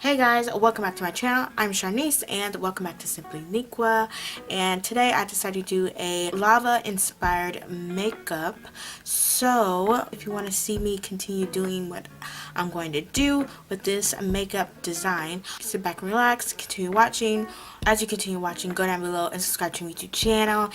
Hey guys, welcome back to my channel. I'm Sharnice and welcome back to Simply Niqua. And today I decided to do a lava inspired makeup. So if you want to see me continue doing what I'm going to do with this makeup design, sit back and relax, continue watching. As you continue watching, go down below and subscribe to my YouTube channel.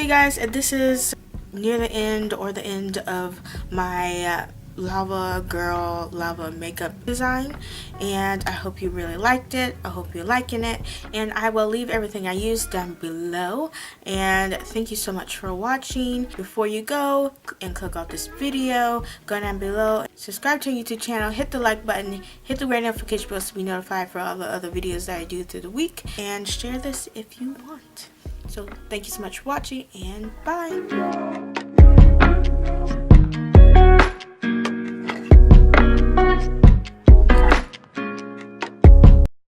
you guys, this is near the end or the end of my lava girl lava makeup design, and I hope you really liked it. I hope you're liking it, and I will leave everything I used down below. And thank you so much for watching. Before you go and click off this video, go down below, subscribe to our YouTube channel, hit the like button, hit the red notification bell to be notified for all the other videos that I do through the week, and share this if you want. So thank you so much for watching, and bye.